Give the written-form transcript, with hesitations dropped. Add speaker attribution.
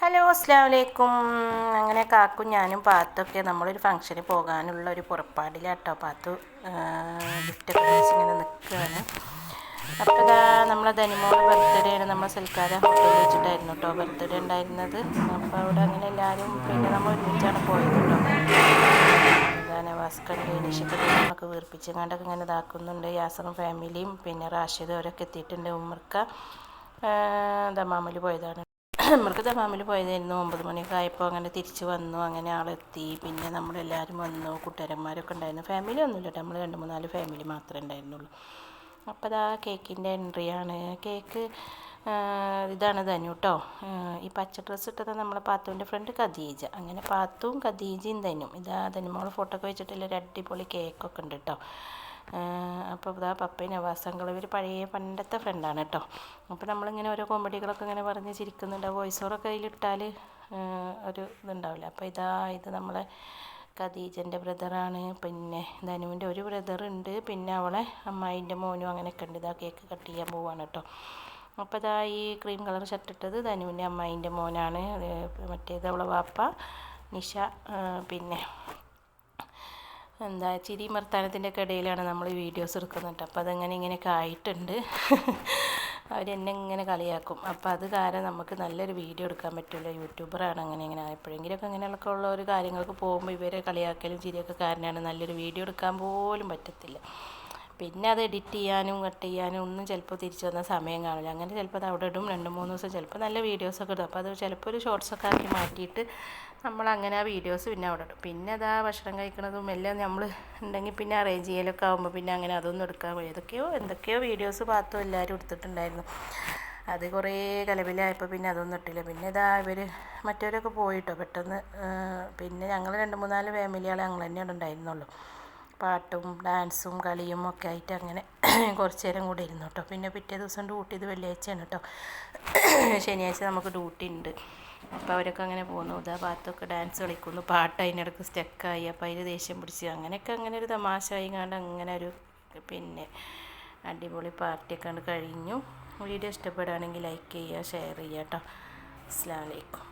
Speaker 1: Hello അസ്സലാമലൈക്കും. അങ്ങനെ കാക്കും ഞാനും പാത്തൊക്കെ നമ്മളൊരു ഫംഗ്ഷന് പോകാനുള്ള ഒരു പുറപ്പാടിലാട്ടോ. പാത്തു ഗിഫ്റ്റൊക്കെ ഇങ്ങനെ നിൽക്കുകയാണ്. അപ്പോൾ ഇതാ നമ്മളെ ധനിമോള് ബർത്ത്ഡേ ആണ്. നമ്മളെ സൽക്കാര ഹോട്ടലിൽ വെച്ചിട്ടായിരുന്നു കേട്ടോ ബർത്ത്ഡേ ഉണ്ടായിരുന്നത്. അപ്പോൾ അവിടെ അങ്ങനെ എല്ലാവരും പിന്നെ നമ്മൾ ഒരുമിച്ചാണ് പോയത് കേട്ടോ. എന്താണ് വാസ്കണ്ട് നിഷക്ക് നമ്മളൊക്കെ വീർപ്പിച്ചങ്ങാണ്ടൊക്കെ ഇങ്ങനെ ഇതാക്കുന്നുണ്ട്. യാസറും ഫാമിലിയും പിന്നെ റാഷിദ് അവരൊക്കെ എത്തിയിട്ടുണ്ട്. ഉമ്മർക്ക ദമാമിൽ പോയതാണ്. നമ്മൾക്ക് ദമാമിൽ പോയതായിരുന്നു. 9 മണിയൊക്കെ ആയപ്പോൾ അങ്ങനെ തിരിച്ച് വന്നു. അങ്ങനെ ആളെത്തി. പിന്നെ നമ്മളെല്ലാവരും വന്നു. കൂട്ടുകാരന്മാരൊക്കെ ഉണ്ടായിരുന്നു. ഫാമിലി ഒന്നുമില്ല കേട്ടോ. നമ്മൾ 2-3 ഫാമിലി മാത്രമേ ഉണ്ടായിരുന്നുള്ളൂ. അപ്പോൾ അതാ കേക്കിൻ്റെ എൻട്രിയാണ്. കേക്ക് ഇതാണ് ധനു കേട്ടോ. ഈ പച്ച ഡ്രസ്സ് ഇട്ടത് നമ്മളെ പാത്തുവിൻ്റെ ഫ്രണ്ട് ഖദീജ. അങ്ങനെ പാത്തുവും ഖദീജയും ധനും. ഇതാ ധനുമോൾ ഫോട്ടോ ഒക്കെ വെച്ചിട്ടുള്ള ഒരു അടിപൊളി കേക്കൊക്കെ ഉണ്ട് കേട്ടോ. അപ്പോൾ ഇതാ പപ്പയും നവാസങ്ങൾ ഇവർ പഴയ പണ്ടത്തെ ഫ്രണ്ടാണ് കേട്ടോ. അപ്പോൾ നമ്മളിങ്ങനെ ഓരോ കോമഡികളൊക്കെ ഇങ്ങനെ പറഞ്ഞ് ചിരിക്കുന്നുണ്ട്. വോയിസ് ഓവറൊക്കെ അതിലിട്ടാൽ ഒരു ഇതുണ്ടാവില്ല. അപ്പോൾ ഇത് നമ്മളെ ഖദീജൻ്റെ ബ്രദറാണ്. പിന്നെ ധനുവിൻ്റെ ഒരു ബ്രദറുണ്ട്. പിന്നെ അവളെ അമ്മായിൻ്റെ മോനും അങ്ങനെയൊക്കെ ഉണ്ട്. ഇതാ കേക്ക് കട്ട് ചെയ്യാൻ പോവാണ് കേട്ടോ. അപ്പോൾ ഇതാ ഈ ക്രീം കളർ ഷർട്ട് ഇട്ടത് ധനുവിൻ്റെ അമ്മായിൻ്റെ മോനാണ്. മറ്റേത് അവളെ വാപ്പ നിഷ. പിന്നെ എന്താ ചിരി വർത്താനത്തിൻ്റെ ഒക്കെ ഇടയിലാണ് നമ്മൾ വീഡിയോസ് എടുക്കുന്നുണ്ട്. അപ്പോൾ അതങ്ങനെ ഇങ്ങനെയൊക്കെ ആയിട്ടുണ്ട്. അവരെന്നെ ഇങ്ങനെ കളിയാക്കും. അപ്പോൾ അത് കാരണം നമുക്ക് നല്ലൊരു വീഡിയോ എടുക്കാൻ പറ്റില്ല. യൂട്യൂബറാണ് അങ്ങനെ എപ്പോഴെങ്കിലുമൊക്കെ അങ്ങനെയൊക്കെ ഉള്ള ഒരു കാര്യങ്ങൾക്ക് പോകുമ്പോൾ ഇവരെ കളിയാക്കലും ചിരിയൊക്കെ കാരണമാണ് നല്ലൊരു വീഡിയോ എടുക്കാൻ പോലും പറ്റത്തില്ല. പിന്നെ അത് എഡിറ്റ് ചെയ്യാനും കട്ട് ചെയ്യാനും ഒന്നും ചിലപ്പോൾ തിരിച്ചു വന്ന സമയം കാണില്ല. അങ്ങനെ ചിലപ്പോൾ അത് അവിടെ ഇടും. 2-3 ദിവസം ചിലപ്പോൾ നല്ല വീഡിയോസൊക്കെ ഇടും. അപ്പോൾ അത് ചിലപ്പോൾ ഒരു ഷോർട്സൊക്കെ ആക്കി മാറ്റിയിട്ട് നമ്മളങ്ങനെ ആ വീഡിയോസ് പിന്നെ അവിടെ ഇടും. പിന്നെ അതാ ഭക്ഷണം കഴിക്കുന്നതും എല്ലാം നമ്മൾ ഉണ്ടെങ്കിൽ പിന്നെ അറേഞ്ച് ചെയ്യലൊക്കെ ആകുമ്പോൾ പിന്നെ അങ്ങനെ അതൊന്നും എടുക്കാൻ കഴിയും. എന്തൊക്കെയോ വീഡിയോസ് പാത്തും എല്ലാവരും എടുത്തിട്ടുണ്ടായിരുന്നു. അത് കുറേ കലവിലായപ്പോൾ പിന്നെ അതൊന്നും ഇട്ടില്ല. പിന്നെ ഇതാ ഇവർ മറ്റവരൊക്കെ പോയിട്ടോ പെട്ടെന്ന്. പിന്നെ ഞങ്ങൾ 2-3 ഫാമിലികൾ ഞങ്ങൾ തന്നെയാണ് ഉണ്ടായിരുന്നുള്ളൂ. പാട്ടും ഡാൻസും കളിയും ഒക്കെ ആയിട്ട് അങ്ങനെ കുറച്ച് നേരം കൂടെ ഇരുന്നു കേട്ടോ. പിന്നെ പിറ്റേ ദിവസം ഡ്യൂട്ടി, ഇത് വെള്ളിയാഴ്ചയാണ് കേട്ടോ. ശനിയാഴ്ച നമുക്ക് ഡ്യൂട്ടി ഉണ്ട്. അപ്പോൾ അവരൊക്കെ അങ്ങനെ പോകുന്നു. ഇതാ ഭാഗത്തൊക്കെ ഡാൻസ് കളിക്കുന്നു. പാട്ട് അതിനിടയ്ക്ക് സ്റ്റക്കായി. അപ്പോൾ അതിൽ ദേഷ്യം പിടിച്ച് അങ്ങനെയൊക്കെ അങ്ങനെ ഒരു തമാശ ആയിക്കാണ്ട് അങ്ങനെ ഒരു പിന്നെ അടിപൊളി പാർട്ടിയൊക്കെ കണ്ട് കഴിഞ്ഞു. വീഡിയോ ഇഷ്ടപ്പെടുകയാണെങ്കിൽ ലൈക്ക് ചെയ്യുക, ഷെയർ ചെയ്യുക കേട്ടോ. അസ്സലാമു അലൈക്കും.